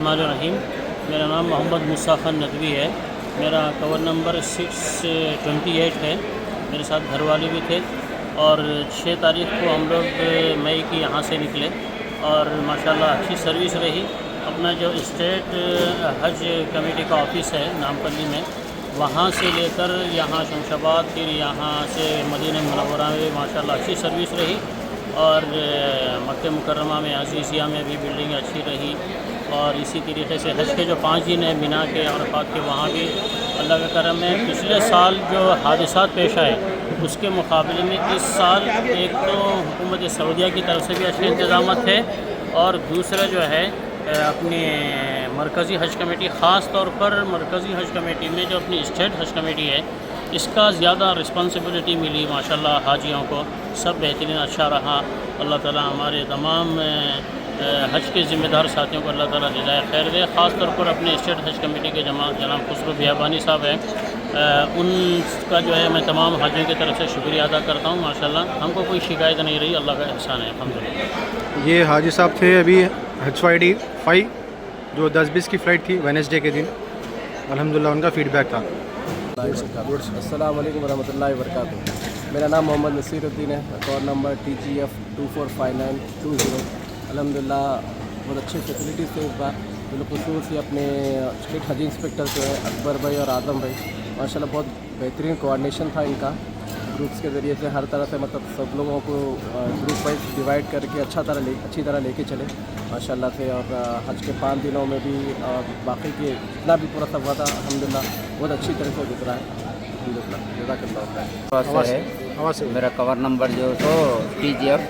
الرحمن الرحیم. میرا نام محمد موسیٰ خان ندوی ہے. میرا کور نمبر 628 ہے. میرے ساتھ گھر والے بھی تھے اور 6 تاریخ کو ہم لوگ مئی کی یہاں سے نکلے اور ماشاءاللہ اچھی سروس رہی. اپنا جو اسٹیٹ حج کمیٹی کا آفس ہے نامپلی میں، وہاں سے لے کر یہاں شمس آباد، پھر یہاں سے مدینہ منورہ میں ماشاءاللہ اچھی سروس رہی. اور مکہ مکرمہ میں عزیزیہ میں بھی بلڈنگ اچھی رہی. اور اسی طریقے سے حج کے جو 5 دن ہیں مینا کے عرفات کے، وہاں بھی اللہ کا کرم ہے. پچھلے سال جو حادثات پیش آئے اس کے مقابلے میں اس سال ایک تو حکومت سعودیہ کی طرف سے بھی اچھے انتظامات تھے، اور دوسرا جو ہے اپنی مرکزی حج کمیٹی، خاص طور پر مرکزی حج کمیٹی میں جو اپنی اسٹیٹ حج کمیٹی ہے، اس کا زیادہ رسپانسبلٹی ملی ماشاءاللہ حاجیوں کو. سب بہترین اچھا رہا. اللہ تعالیٰ ہمارے تمام حج کے ذمہ دار ساتھیوں کو اللہ تعالیٰ جزائے خیر دے. خاص طور پر اپنے اسٹیٹ حج کمیٹی کے جناب خسرو بیابانی صاحب ہیں، ان کا جو ہے میں تمام حاجیوں کی طرف سے شکریہ ادا کرتا ہوں. ماشاءاللہ ہم کو کوئی شکایت نہیں رہی، اللہ کا احسان ہے الحمدللہ. یہ حاجی صاحب تھے ابھی حج فرائیڈے 5 جو 10-20 کی فلائٹ تھی وینسڈے کے دن. الحمدللہ ان کا فیڈ بیک تھا. السلام علیکم ورحمۃ اللہ وبرکاتہ. میرا نام محمد نصیر الدین ہے. Account number TGF 245920. الحمدللہ بہت اچھی فیسلٹیز تھے اس بار. بالخصوص یہ اپنے اسٹیٹ حج انسپکٹر جو ہے اکبر بھائی اور اعظم بھائی، ماشاءاللہ بہت بہترین کوآرڈینیشن تھا ان کا. گروپس کے ذریعے سے ہر طرح سے مطلب سب لوگوں کو گروپ وائز ڈیوائڈ کر کے اچھی طرح لے کے چلے ماشاءاللہ سے. اور حج کے 5 دنوں میں بھی باقی کے جتنا بھی پورا سب ہوا تھا الحمدللہ بہت اچھی طرح سے گزرا ہے الحمدللہ. جزاک اللہ خیر. میرا کور نمبر جو تو TGF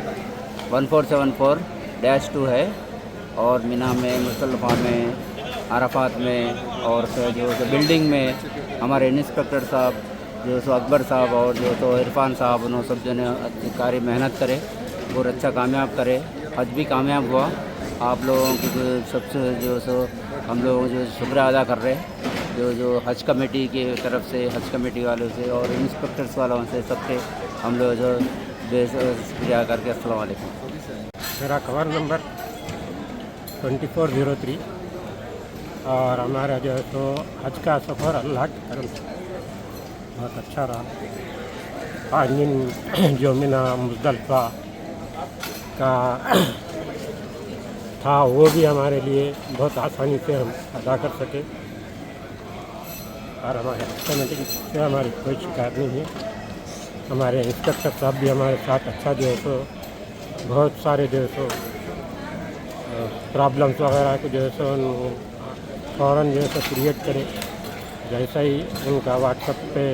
1474-2 ہے. اور مینا میں، مصطلفہ میں، عرفات میں، اور جو بلڈنگ میں ہمارے انسپکٹر صاحب جو سو اکبر صاحب اور جو تو عرفان صاحب، انہوں سب جو ہے اچھی کاری محنت کرے اور اچھا کامیاب کرے. حج بھی کامیاب ہوا. آپ لوگوں کی جو سب سے جو سو ہم لوگ جو شکریہ ادا کر رہے ہیں جو حج کمیٹی کی طرف سے، حج کمیٹی والوں سے اور انسپکٹرس والوں سے، سب کے ہم لوگ جو بے شکریہ کر کے السلام علیکم. میرا کور نمبر 2403. اور ہمارا جو ہے تو حج کا سفر اللہ کی کرم سے بہت اچھا رہا. 5 دن جو مینا مزدلفہ کا تھا وہ بھی ہمارے لیے بہت آسانی سے ہم ادا کر سکے. اور ہمارے حج کمیٹی سے ہماری کوئی شکایت نہیں ہے. ہمارے انسپکٹر صاحب بھی ہمارے ساتھ اچھا جو ہے تو بہت سارے جو ہے تو پرابلمس وغیرہ کو جو ہے سو فوراً جو ہے سو کریٹ کرے. جیسا ہی ان کا واٹس ایپ پہ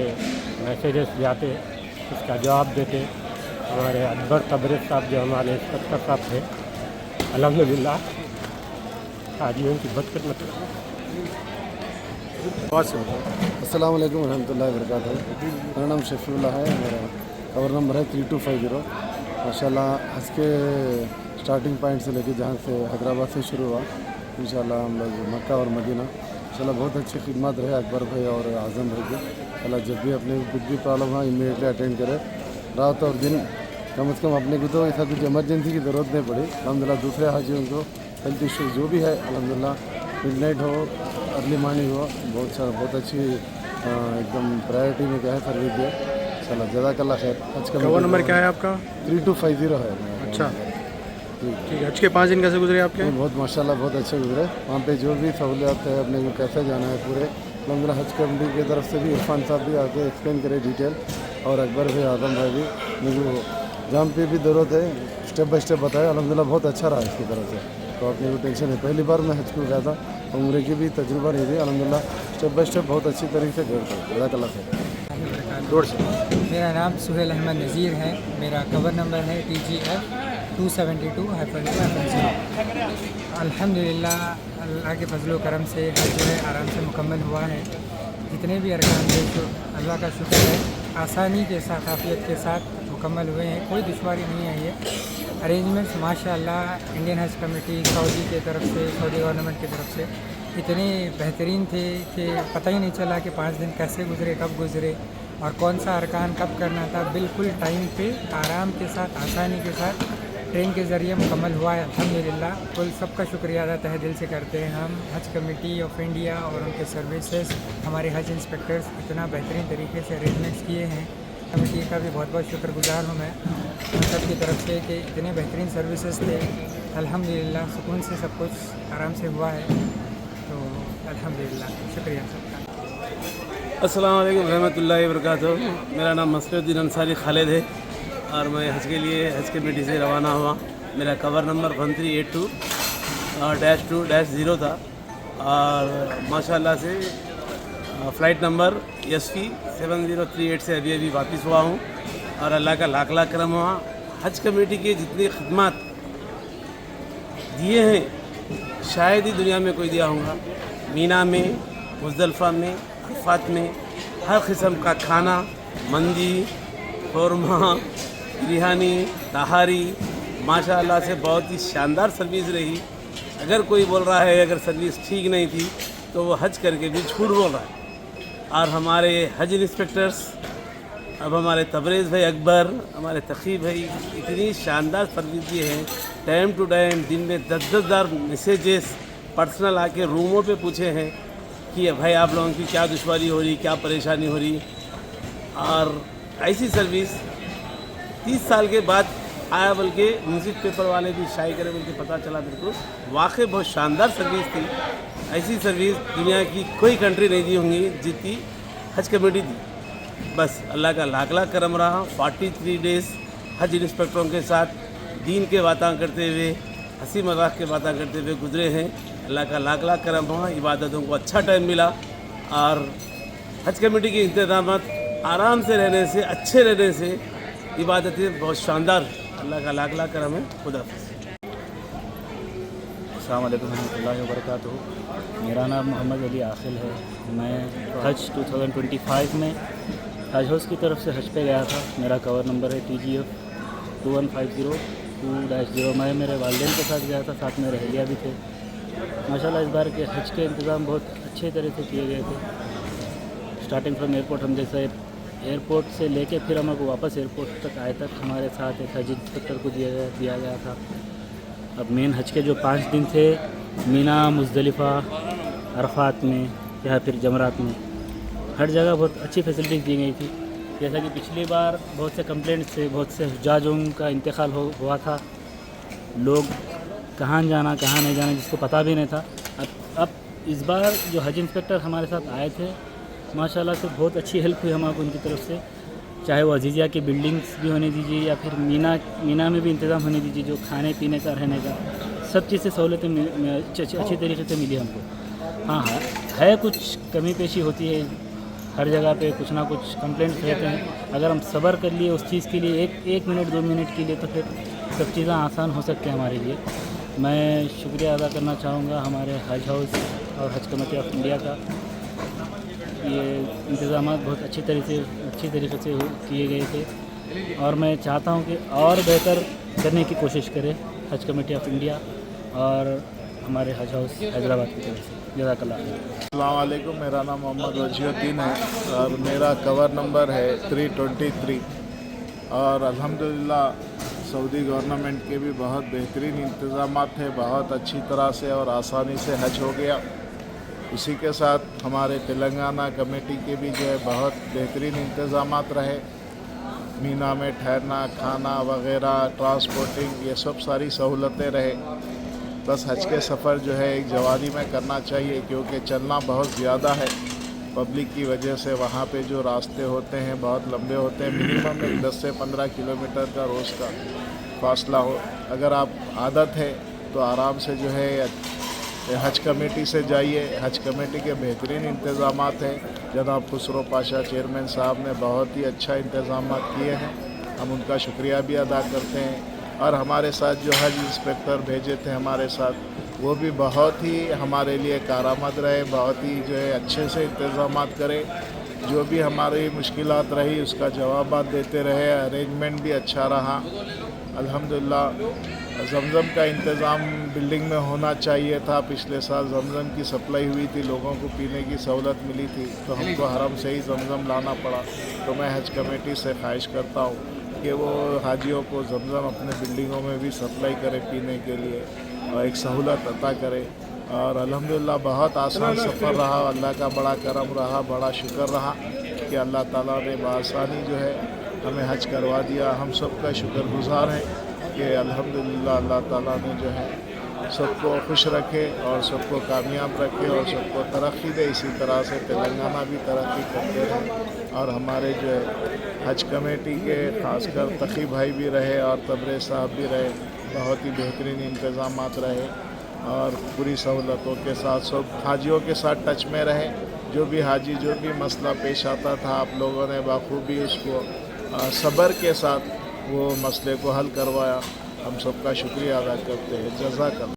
میسیجز جاتے اس کا جواب دیتے. ہمارے اکبر تبریز صاحب جو ہمارے انسپکٹر صاحب تھے الحمدللہ حاجیوں کی بہت خدمت کرتے. السلام علیکم ورحمۃ اللہ وبرکاتہ. میرا نام شفیع اللہ ہے. میرا کور نمبر ہے 3250. ماشاءاللہ حج کے اسٹارٹنگ پوائنٹ سے لے کے جہاں سے حیدرآباد سے شروع ہوا انشاءاللہ ہم لوگ مکہ اور مدینہ انشاءاللہ بہت اچھی خدمات رہے اکبر بھائی اور اعظم بھائی کے. اللہ جب بھی اپنے کچھ بھی پرابلم ہو امیڈیٹلی اٹینڈ کرے. رات اور دن کم از کم اپنے کو تو ایسا کچھ ایمرجنسی کی ضرورت نہیں پڑی الحمدللہ. دوسرے حاجیوں کو ہیلتھ ایشوز جو بھی ہے الحمدللہ مڈ نائٹ ہو ارلی مارننگ ہو بہت اچھی ایک دم پرائرٹی میں کیا ہے سروس دے انشاءاللہ. جزاک اللہ خیر. حج کا کور نمبر کیا ہے آپ کا؟ 3250 ہے. اچھا ٹھیک ہے. حج کے 5 دن کیسے گزرے آپ کے؟ بہت ماشاءاللہ بہت اچھے گزرے. وہاں پہ جو بھی سہولیات ہے اپنے کو کیسے جانا ہے پورے الحمدللہ حج کمیٹی کی طرف سے بھی عرفان صاحب بھی آ کے ایکسپلین کرے ڈیٹیل، اور اکبر بھی اعظم بھائی بھی مجھے جہاں پہ بھی ضرورت ہے اسٹیپ بائی اسٹیپ بتایا الحمدللہ. بہت اچھا رہا اس کی طرف سے. تو اپنے کو ٹینشن ہے. پہلی بار میں حج کو گیا تھا، عمرے کی بھی تجربہ نہیں تھی الحمدللہ. اسٹیپ بائی اسٹیپ بہت اچھی طریقے سے گئے. جزاک اللہ خیر. میرا نام سہیل احمد نذیر ہے. میرا کور نمبر ہے TGF 272-2. الحمدللہ اللہ کے فضل و کرم سے حج جو ہے آرام سے مکمل ہوا ہے. جتنے بھی ارکان تھے تو اللہ کا شکر ہے آسانی کے ساتھ عافیت کے ساتھ مکمل ہوئے ہیں. کوئی دشواری نہیں آئی ہے. ارینجمنٹس ماشاء اللہ انڈین حج کمیٹی سعودی کے طرف سے، سعودی گورنمنٹ کی طرف سے اتنے بہترین تھے کہ پتہ ہی نہیں چلا کہ 5 دن کیسے گزرے، کب گزرے اور کون سا ارکان کب کرنا تھا. بالکل ٹائم پہ آرام کے ساتھ آسانی کے ساتھ ट्रेन के ज़रिए मुकम्मल हुआ है अल्हम्दुलिल्लाह। कुल सबका शुक्रिया अदा तहे दिल से करते हैं हम हज कमेटी ऑफ इंडिया और उनके सर्विसेज, हमारे हज इंस्पेक्टर्स इतना बेहतरीन तरीके से अरेंजमेंट्स किए हैं। कमेटी का भी बहुत बहुत शुक्रगुजार हूँ मैं उन सब की तरफ से कि इतने बेहतरीन सर्विसेज थे। अल्हम्दुलिल्लाह सुकून से सब कुछ आराम से हुआ है, तो अल्हम्दुलिल्लाह शुक्रिया सबका। अस्सलाम वालेकुम रहमतुल्लाहि व बरकातहू। मेरा नाम मसरुद्दीन अंसारी खालिद है और मैं हज के लिए हज कमेटी से रवाना हुआ। मेरा कवर नंबर 1382-2-0 था और माशाल्लाह से फ़्लाइट नंबर SP 7038 से अभी वापस हुआ हूँ और अल्लाह का लाख लाख करम हुआ। हज कमेटी के जितनी खिदमत दिए हैं शायद ही दुनिया में कोई दिया होगा। मीना में, मुज़दलिफ़ा में, अरफ़ात में हर किस्म का खाना, मंदी, क़ोरमा, बिरयानी, तहारी, माशाअल्लाह से बहुत ही शानदार सर्विस रही। अगर कोई बोल रहा है अगर सर्विस ठीक नहीं थी तो वो हज करके भी झूठ बोल रहा है। और हमारे हज इंस्पेक्टर्स, अब हमारे तबरेज़ भाई अकबर, हमारे तक़ी भाई इतनी शानदार सर्विस दिए हैं। टाइम टू टाइम दिन में 10,000 मैसेजेस पर्सनल आके रूमों पे पूछे हैं कि भाई आप लोगों की क्या दुश्वारी हो रही, क्या परेशानी हो रही। और ऐसी सर्विस 30 साल के बाद आया, बल्कि म्यूज़िक पेपर वाले भी शाये करे बल्कि पता चला मेरे को वाकई बहुत शानदार सर्विस थी। ऐसी सर्विस दुनिया की कोई कंट्री नहीं दी होंगी जितनी हज कमेटी दी। बस अल्लाह का लाख लाख करम रहा। 43 डेज़ हज इंस्पेक्टरों के साथ दीन के बातें करते हुए, हंसी मजाक के बातें करते हुए गुजरे हैं। अल्लाह का लाख लाख करम हुआ। इबादतों को अच्छा टाइम मिला और हज कमेटी के इंतज़ाम आराम से रहने से, अच्छे रहने से इबादतें बहुत शानदार। अल्लाह का लाख लाख करम है। खुदा हाफ़िज़। अस्सलाम वालेकुम रहमतुल्लाहि व बरकातहू। मेरा नाम मोहम्मद अली आखिल है। मैं हज 2025 में हज हाउस की तरफ से हज पे गया था। मेरा कवर नंबर है TGF 2150-2-0। मैं मेरे वालिदैन के साथ गया था, साथ में रहलिया भी थे। माशाल्लाह इस बार के हज के इंतज़ाम बहुत अच्छे तरह से किए गए थे। स्टार्टिंग फ्रॉम एयरपोर्ट, हम जैसे एयरपोर्ट से लेके फिर हमको वापस एयरपोर्ट तक आए तक हमारे साथ एक हज इंस्पेक्टर को दिया गया था। अब मेन हज के जो 5 दिन थे, मीना, मुज़दलिफ़ा, अरफ़ात में या फिर जमरात में, हर जगह बहुत अच्छी फैसिलिटीज़ दी गई थी। जैसा कि पिछली बार बहुत से कंप्लेंट्स थे, बहुत से हुज्जाजों का इंतकाल हुआ था, लोग कहाँ जाना कहाँ नहीं जाना जिसको पता भी नहीं था। अब इस बार जो हज इंस्पेक्टर हमारे साथ आए थे, माशाल्लाह से बहुत अच्छी हेल्प हुई हमको उनकी तरफ से। चाहे वो अजीज़िया की बिल्डिंग्स भी होने दीजिए या फिर मीना में भी इंतज़ाम होने दीजिए, जो खाने पीने का, रहने का, सब चीज़ से सहूलतें अच्छी तरीके से मिली हमको। हाँ है कुछ कमी पेशी होती है, हर जगह पे कुछ ना कुछ कंप्लेंट्स रहते हैं। अगर हम सब्र कर लिए उस चीज़ के लिए एक मिनट 2 मिनट के लिए, तो फिर सब चीज़ें आसान हो सकती हैं हमारे लिए। मैं शुक्रिया अदा करना चाहूँगा हमारे हज हाउस और हज कमेटी ऑफ इंडिया का। ये इंतज़ाम बहुत अच्छी तरीके से किए गए थे और मैं चाहता हूँ कि और बेहतर करने की कोशिश करें हज कमेटी ऑफ इंडिया और हमारे हज हाउस हैदराबाद की तरफ से। जज़ाकल्लाह। अस्सलाम वालेकुम। मेरा नाम मोहम्मद वजीहुद्दीन है और मेरा कवर नंबर है 323 और अल्हम्दुलिल्लाह सऊदी गवर्नमेंट के भी बहुत बेहतरीन इंतज़ाम थे। बहुत अच्छी तरह से और आसानी से हज हो गया। उसी के साथ हमारे तेलंगाना कमेटी के भी जो है बहुत बेहतरीन इंतज़ाम रहे। मीना में ठहरना, खाना वगैरह, ट्रांसपोर्टिंग, ये सब सारी सहूलतें रहे। बस हज के सफ़र जो है एक जवानी में करना चाहिए क्योंकि चलना बहुत ज़्यादा है पब्लिक की वजह से। वहाँ पे जो रास्ते होते हैं बहुत लंबे होते हैं, मिनिमम 10 से 15 किलोमीटर का रोज़ का फासला हो। अगर आप आदत है तो आराम से जो है हज कमेटी से जाइए। हज कमेटी के बेहतरीन इंतज़ाम हैं। जनाब खुसरो पाशा चेयरमैन साहब ने बहुत ही अच्छा इंतज़ाम किए हैं, हम उनका शुक्रिया भी अदा करते हैं। और हमारे साथ जो हज इंस्पेक्टर भेजे थे हमारे साथ, वो भी बहुत ही हमारे लिए कारआमद रहे। बहुत ही जो है अच्छे से इंतज़ाम करे। जो भी हमारी मुश्किलात रही उसका जवाब देते रहे। अरेंजमेंट भी अच्छा रहा अल्हम्दुलिल्लाह। जमज़म का इंतज़ाम बिल्डिंग में होना चाहिए था। पिछले साल जमज़म की सप्लाई हुई थी, लोगों को पीने की सहूलत मिली थी, तो हमको हरम से ही जमज़म लाना पड़ा। तो मैं हज कमेटी से ख्वाहिश करता हूँ कि कि वो हाजियों को जमजम अपने बिल्डिंगों में भी सप्लाई करे पीने के लिए और एक सहूलत अता करे। और अल्हम्दुलिल्लाह बहुत आसान सफ़र रहा, अल्लाह का बड़ा करम रहा, बड़ा शुक्र रहा कि अल्लाह ताला ने बआसानी जो है हमें हज करवा दिया। हम सब का शुक्रगुजार हैं कि अल्हम्दुलिल्लाह अल्लाह ताला ने जो है सबको खुश रखे और सबको कामयाब रखे और सबको तरक्की दे। इसी तरह से तेलंगाना भी तरक्की करते रहे और हमारे जो है हज कमेटी के खासकर तकी भाई भी रहे और तबरेज़ साहब भी रहे, बहुत ही बेहतरीन इंतज़ामात रहे और पूरी सहूलतों के साथ सब हाजियों के साथ टच में रहे। जो भी हाजी जो भी मसला पेश आता था आप लोगों ने बाखूबी उसको सब्र के साथ वो मसले को हल करवाया। हम सबका शुक्रिया अदा करते हैं। जज़ाकल्लाह।